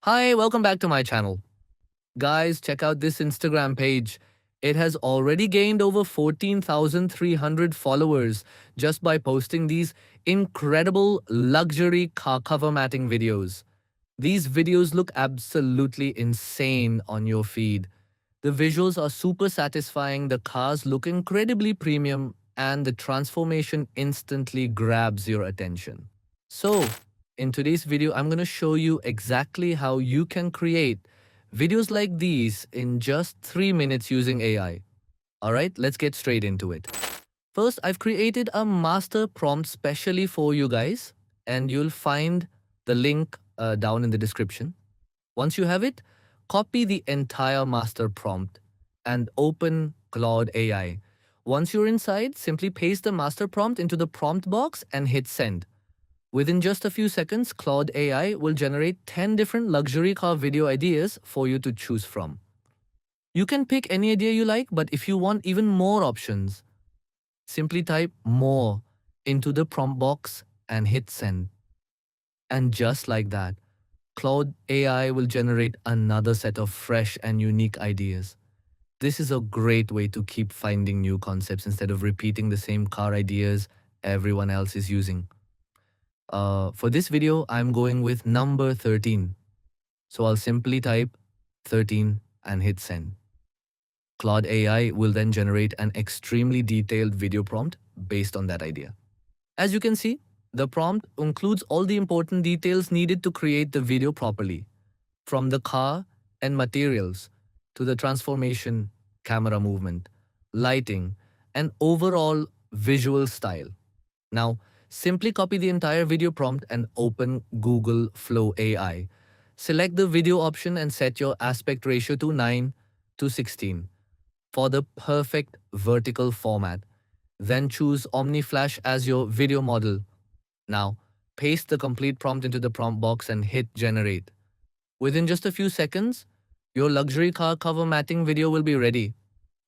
Hi, welcome back to my channel. Guys, check out this Instagram page. It has already gained over 14,300 followers just by posting these incredible luxury car cover matting videos. These videos look absolutely insane on your feed. The visuals are super satisfying, the cars look incredibly premium, and the transformation instantly grabs your attention. So, in today's video, I'm going to show you exactly how you can create videos like these in just 3 minutes using AI. Alright, let's get straight into it. First, I've created a master prompt specially for you guys, and you'll find the link down in the description. Once you have it, copy the entire master prompt and open Claude AI. Once you're inside, simply paste the master prompt into the prompt box and hit send. Within just a few seconds, Claude AI will generate 10 different luxury car video ideas for you to choose from. You can pick any idea you like, but if you want even more options, simply type more into the prompt box and hit send. And just like that, Claude AI will generate another set of fresh and unique ideas. This is a great way to keep finding new concepts instead of repeating the same car ideas everyone else is using. For this video, I'm going with number 13. So I'll simply type 13 and hit send. Claude AI will then generate an extremely detailed video prompt based on that idea. As you can see, the prompt includes all the important details needed to create the video properly, from the car and materials to the transformation, camera movement, lighting, and overall visual style. Now, simply copy the entire video prompt and open Google Flow AI. Select the video option and set your aspect ratio to 9:16 for the perfect vertical format. Then choose OmniFlash as your video model. Now, paste the complete prompt into the prompt box and hit generate. Within just a few seconds, your luxury car cover matting video will be ready.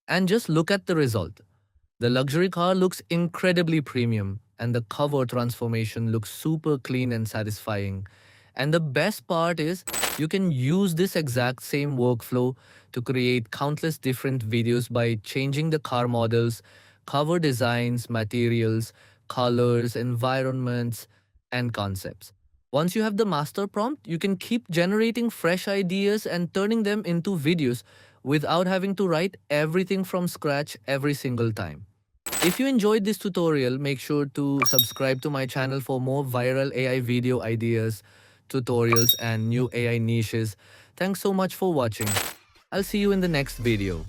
And just look at the result. The luxury car looks incredibly premium, and the cover transformation looks super clean and satisfying. And the best part is, you can use this exact same workflow to create countless different videos by changing the car models, cover designs, materials, colors, environments, and concepts. Once you have the master prompt, you can keep generating fresh ideas and turning them into videos without having to write everything from scratch every single time. If you enjoyed this tutorial, make sure to subscribe to my channel for more viral AI video ideas, tutorials, and new AI niches. Thanks so much for watching. I'll see you in the next video.